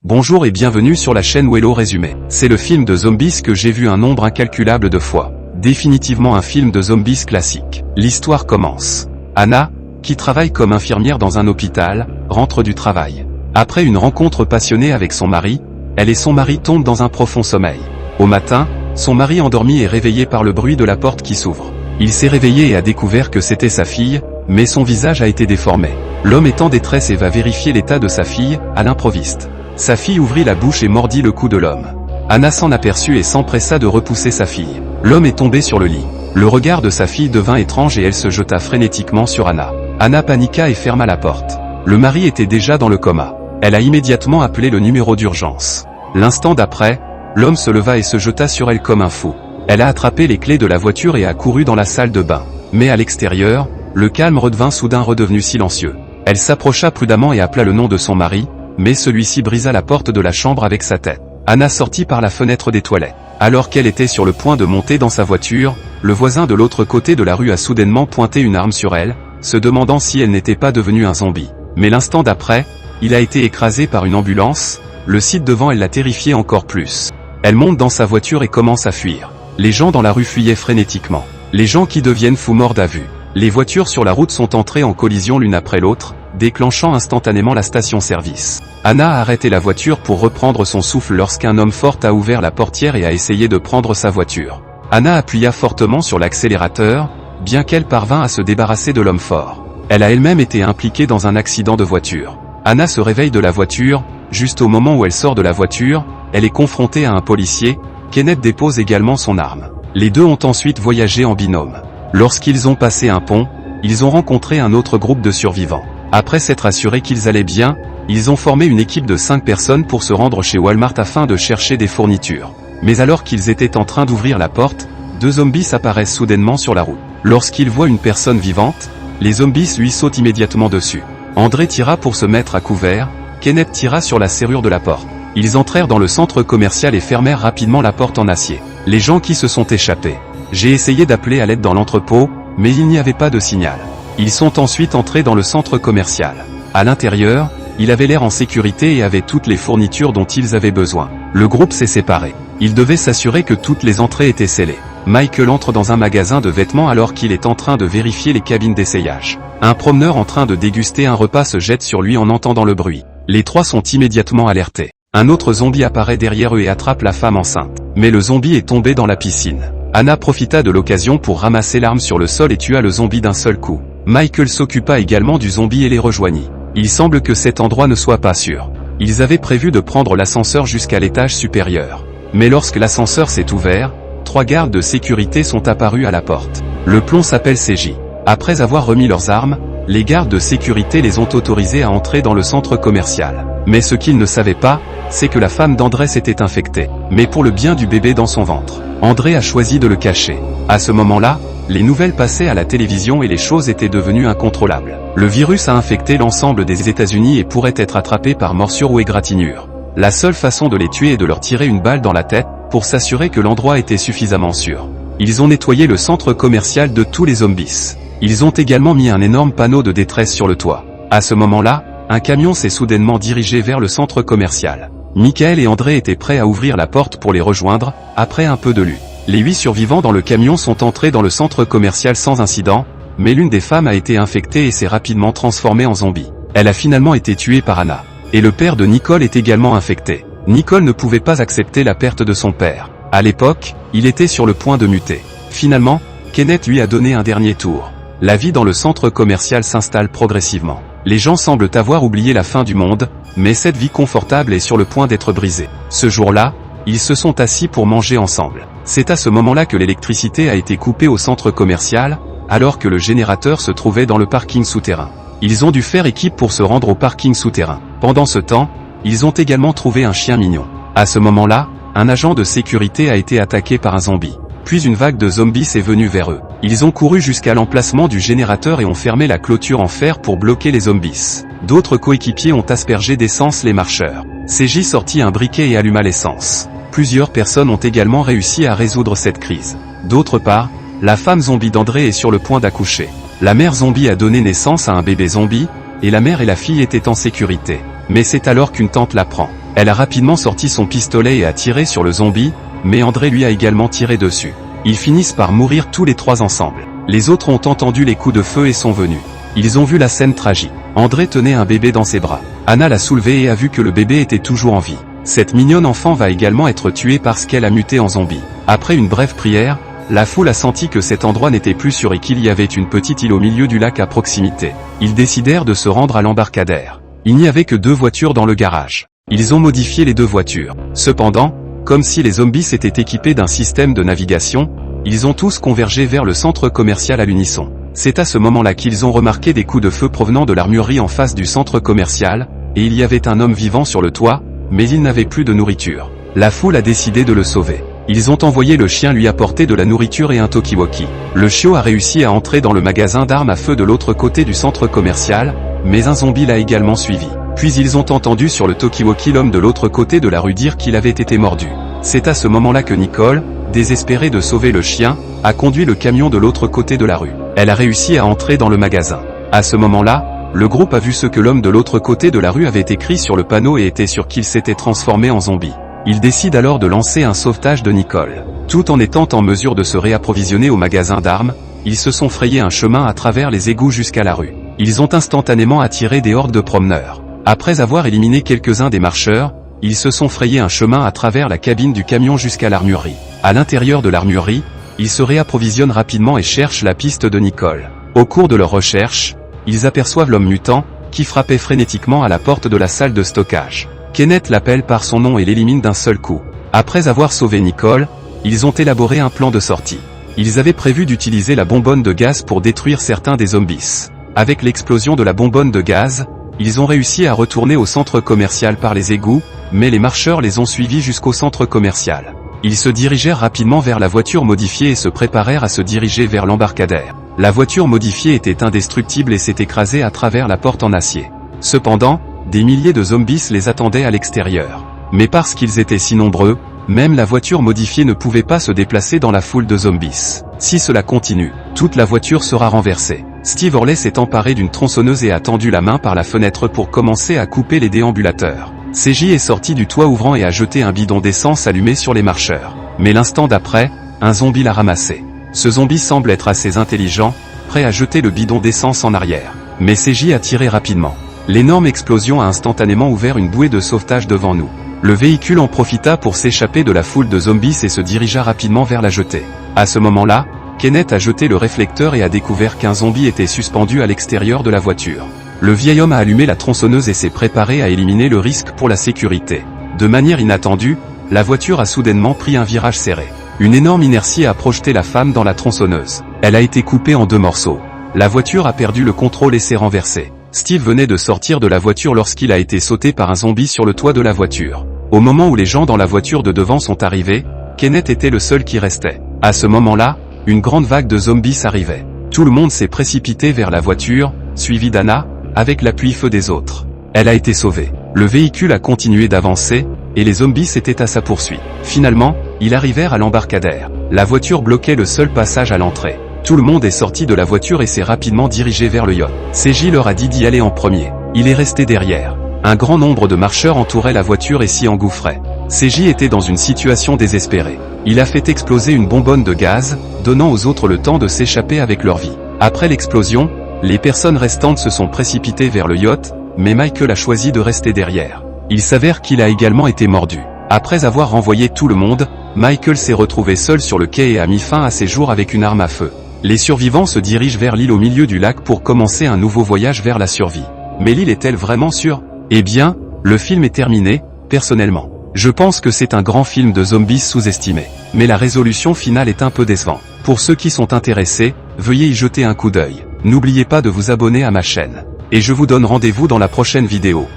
Bonjour et bienvenue sur la chaîne Wello Résumé. C'est le film de zombies que j'ai vu un nombre incalculable de fois. Définitivement un film de zombies classique. L'histoire commence. Anna, qui travaille comme infirmière dans un hôpital, rentre du travail. Après une rencontre passionnée avec son mari, elle et son mari tombent dans un profond sommeil. Au matin, son mari endormi est réveillé par le bruit de la porte qui s'ouvre. Il s'est réveillé et a découvert que c'était sa fille, mais son visage a été déformé. L'homme est en détresse et va vérifier l'état de sa fille, à l'improviste. Sa fille ouvrit la bouche et mordit le cou de l'homme. Anna s'en aperçut et s'empressa de repousser sa fille. L'homme est tombé sur le lit. Le regard de sa fille devint étrange et elle se jeta frénétiquement sur Anna. Anna paniqua et ferma la porte. Le mari était déjà dans le coma. Elle a immédiatement appelé le numéro d'urgence. L'instant d'après, l'homme se leva et se jeta sur elle comme un fou. Elle a attrapé les clés de la voiture et a couru dans la salle de bain. Mais à l'extérieur, le calme redevint soudain redevenu silencieux. Elle s'approcha prudemment et appela le nom de son mari, mais celui-ci brisa la porte de la chambre avec sa tête. Anna sortit par la fenêtre des toilettes. Alors qu'elle était sur le point de monter dans sa voiture, le voisin de l'autre côté de la rue a soudainement pointé une arme sur elle, se demandant si elle n'était pas devenue un zombie. Mais l'instant d'après, il a été écrasé par une ambulance, le site devant elle l'a terrifié encore plus. Elle monte dans sa voiture et commence à fuir. Les gens dans la rue fuyaient frénétiquement. Les gens qui deviennent fous morts à vue. Les voitures sur la route sont entrées en collision l'une après l'autre, déclenchant instantanément la station-service. Anna a arrêté la voiture pour reprendre son souffle lorsqu'un homme fort a ouvert la portière et a essayé de prendre sa voiture. Anna appuya fortement sur l'accélérateur, bien qu'elle parvint à se débarrasser de l'homme fort. Elle a elle-même été impliquée dans un accident de voiture. Anna se réveille de la voiture, juste au moment où elle sort de la voiture, elle est confrontée à un policier. Kenneth dépose également son arme. Les deux ont ensuite voyagé en binôme. Lorsqu'ils ont passé un pont, ils ont rencontré un autre groupe de survivants. Après s'être assurés qu'ils allaient bien, ils ont formé une équipe de 5 personnes pour se rendre chez Walmart afin de chercher des fournitures. Mais alors qu'ils étaient en train d'ouvrir la porte, 2 zombies apparaissent soudainement sur la route. Lorsqu'ils voient une personne vivante, les zombies lui sautent immédiatement dessus. André tira pour se mettre à couvert, Kenneth tira sur la serrure de la porte. Ils entrèrent dans le centre commercial et fermèrent rapidement la porte en acier. Les gens qui se sont échappés. J'ai essayé d'appeler à l'aide dans l'entrepôt, mais il n'y avait pas de signal. Ils sont ensuite entrés dans le centre commercial. À l'intérieur, il avait l'air en sécurité et avait toutes les fournitures dont ils avaient besoin. Le groupe s'est séparé. Ils devaient s'assurer que toutes les entrées étaient scellées. Michael entre dans un magasin de vêtements alors qu'il est en train de vérifier les cabines d'essayage. Un promeneur en train de déguster un repas se jette sur lui en entendant le bruit. Les 3 sont immédiatement alertés. Un autre zombie apparaît derrière eux et attrape la femme enceinte. Mais le zombie est tombé dans la piscine. Anna profita de l'occasion pour ramasser l'arme sur le sol et tua le zombie d'un seul coup. Michael s'occupa également du zombie et les rejoignit. Il semble que cet endroit ne soit pas sûr. Ils avaient prévu de prendre l'ascenseur jusqu'à l'étage supérieur. Mais lorsque l'ascenseur s'est ouvert, 3 gardes de sécurité sont apparus à la porte. Le plomb s'appelle CJ. Après avoir remis leurs armes, les gardes de sécurité les ont autorisés à entrer dans le centre commercial. Mais ce qu'ils ne savaient pas, c'est que la femme d'André s'était infectée. Mais pour le bien du bébé dans son ventre, André a choisi de le cacher. À ce moment-là, les nouvelles passaient à la télévision et les choses étaient devenues incontrôlables. Le virus a infecté l'ensemble des États-Unis et pourrait être attrapé par morsure ou égratignure. La seule façon de les tuer est de leur tirer une balle dans la tête, pour s'assurer que l'endroit était suffisamment sûr. Ils ont nettoyé le centre commercial de tous les zombies. Ils ont également mis un énorme panneau de détresse sur le toit. À ce moment-là, un camion s'est soudainement dirigé vers le centre commercial. Michael et André étaient prêts à ouvrir la porte pour les rejoindre, après un peu de lutte. Les 8 survivants dans le camion sont entrés dans le centre commercial sans incident, mais l'une des femmes a été infectée et s'est rapidement transformée en zombie. Elle a finalement été tuée par Anna. Et le père de Nicole est également infecté. Nicole ne pouvait pas accepter la perte de son père. À l'époque, il était sur le point de muter. Finalement, Kenneth lui a donné un dernier tour. La vie dans le centre commercial s'installe progressivement. Les gens semblent avoir oublié la fin du monde, mais cette vie confortable est sur le point d'être brisée. Ce jour-là, ils se sont assis pour manger ensemble. C'est à ce moment-là que l'électricité a été coupée au centre commercial, alors que le générateur se trouvait dans le parking souterrain. Ils ont dû faire équipe pour se rendre au parking souterrain. Pendant ce temps, ils ont également trouvé un chien mignon. À ce moment-là, un agent de sécurité a été attaqué par un zombie. Puis une vague de zombies est venue vers eux. Ils ont couru jusqu'à l'emplacement du générateur et ont fermé la clôture en fer pour bloquer les zombies. D'autres coéquipiers ont aspergé d'essence les marcheurs. CJ sortit un briquet et alluma l'essence. Plusieurs personnes ont également réussi à résoudre cette crise. D'autre part, la femme zombie d'André est sur le point d'accoucher. La mère zombie a donné naissance à un bébé zombie, et la mère et la fille étaient en sécurité. Mais c'est alors qu'une tante l'apprend. Elle a rapidement sorti son pistolet et a tiré sur le zombie, mais André lui a également tiré dessus. Ils finissent par mourir tous les trois ensemble. Les autres ont entendu les coups de feu et sont venus. Ils ont vu la scène tragique. André tenait un bébé dans ses bras. Anna l'a soulevé et a vu que le bébé était toujours en vie. Cette mignonne enfant va également être tuée parce qu'elle a muté en zombie. Après une brève prière, la foule a senti que cet endroit n'était plus sûr et qu'il y avait une petite île au milieu du lac à proximité. Ils décidèrent de se rendre à l'embarcadère. Il n'y avait que 2 voitures dans le garage. Ils ont modifié les 2 voitures. Cependant, comme si les zombies étaient équipés d'un système de navigation, ils ont tous convergé vers le centre commercial à l'unisson. C'est à ce moment-là qu'ils ont remarqué des coups de feu provenant de l'armurerie en face du centre commercial, et il y avait un homme vivant sur le toit, mais il n'avait plus de nourriture. La foule a décidé de le sauver. Ils ont envoyé le chien lui apporter de la nourriture et un talkie-walkie. Le chiot a réussi à entrer dans le magasin d'armes à feu de l'autre côté du centre commercial, mais un zombie l'a également suivi. Puis ils ont entendu sur le talkie-walkie l'homme de l'autre côté de la rue dire qu'il avait été mordu. C'est à ce moment-là que Nicole, désespérée de sauver le chien, a conduit le camion de l'autre côté de la rue. Elle a réussi à entrer dans le magasin. À ce moment-là, le groupe a vu ce que l'homme de l'autre côté de la rue avait écrit sur le panneau et était sûr qu'il s'était transformé en zombie. Il décide alors de lancer un sauvetage de Nicole. Tout en étant en mesure de se réapprovisionner au magasin d'armes, ils se sont frayés un chemin à travers les égouts jusqu'à la rue. Ils ont instantanément attiré des hordes de promeneurs. Après avoir éliminé quelques-uns des marcheurs, ils se sont frayés un chemin à travers la cabine du camion jusqu'à l'armurerie. À l'intérieur de l'armurerie, ils se réapprovisionnent rapidement et cherchent la piste de Nicole. Au cours de leur recherche, ils aperçoivent l'homme mutant, qui frappait frénétiquement à la porte de la salle de stockage. Kenneth l'appelle par son nom et l'élimine d'un seul coup. Après avoir sauvé Nicole, ils ont élaboré un plan de sortie. Ils avaient prévu d'utiliser la bonbonne de gaz pour détruire certains des zombies. Avec l'explosion de la bonbonne de gaz, ils ont réussi à retourner au centre commercial par les égouts, mais les marcheurs les ont suivis jusqu'au centre commercial. Ils se dirigèrent rapidement vers la voiture modifiée et se préparèrent à se diriger vers l'embarcadère. La voiture modifiée était indestructible et s'est écrasée à travers la porte en acier. Cependant, des milliers de zombies les attendaient à l'extérieur. Mais parce qu'ils étaient si nombreux, même la voiture modifiée ne pouvait pas se déplacer dans la foule de zombies. Si cela continue, toute la voiture sera renversée. Steve Orley s'est emparé d'une tronçonneuse et a tendu la main par la fenêtre pour commencer à couper les déambulateurs. CJ est sorti du toit ouvrant et a jeté un bidon d'essence allumé sur les marcheurs. Mais l'instant d'après, un zombie l'a ramassé. Ce zombie semble être assez intelligent, prêt à jeter le bidon d'essence en arrière. Mais CJ a tiré rapidement. L'énorme explosion a instantanément ouvert une bouée de sauvetage devant nous. Le véhicule en profita pour s'échapper de la foule de zombies et se dirigea rapidement vers la jetée. À ce moment-là, Kenneth a jeté le réflecteur et a découvert qu'un zombie était suspendu à l'extérieur de la voiture. Le vieil homme a allumé la tronçonneuse et s'est préparé à éliminer le risque pour la sécurité. De manière inattendue, la voiture a soudainement pris un virage serré. Une énorme inertie a projeté la femme dans la tronçonneuse. Elle a été coupée en 2 morceaux. La voiture a perdu le contrôle et s'est renversée. Steve venait de sortir de la voiture lorsqu'il a été sauté par un zombie sur le toit de la voiture. Au moment où les gens dans la voiture de devant sont arrivés, Kenneth était le seul qui restait. À ce moment-là, une grande vague de zombies arrivait. Tout le monde s'est précipité vers la voiture, suivi d'Anna, avec l'appui-feu des autres. Elle a été sauvée. Le véhicule a continué d'avancer, et les zombies étaient à sa poursuite. Finalement, ils arrivèrent à l'embarcadère. La voiture bloquait le seul passage à l'entrée. Tout le monde est sorti de la voiture et s'est rapidement dirigé vers le yacht. CJ leur a dit d'y aller en premier. Il est resté derrière. Un grand nombre de marcheurs entouraient la voiture et s'y engouffraient. CJ était dans une situation désespérée. Il a fait exploser une bonbonne de gaz, donnant aux autres le temps de s'échapper avec leur vie. Après l'explosion, les personnes restantes se sont précipitées vers le yacht, mais Michael a choisi de rester derrière. Il s'avère qu'il a également été mordu. Après avoir renvoyé tout le monde, Michael s'est retrouvé seul sur le quai et a mis fin à ses jours avec une arme à feu. Les survivants se dirigent vers l'île au milieu du lac pour commencer un nouveau voyage vers la survie. Mais l'île est-elle vraiment sûre? Eh bien, le film est terminé, personnellement. Je pense que c'est un grand film de zombies sous-estimé. Mais la résolution finale est un peu décevante. Pour ceux qui sont intéressés, veuillez y jeter un coup d'œil. N'oubliez pas de vous abonner à ma chaîne. Et je vous donne rendez-vous dans la prochaine vidéo.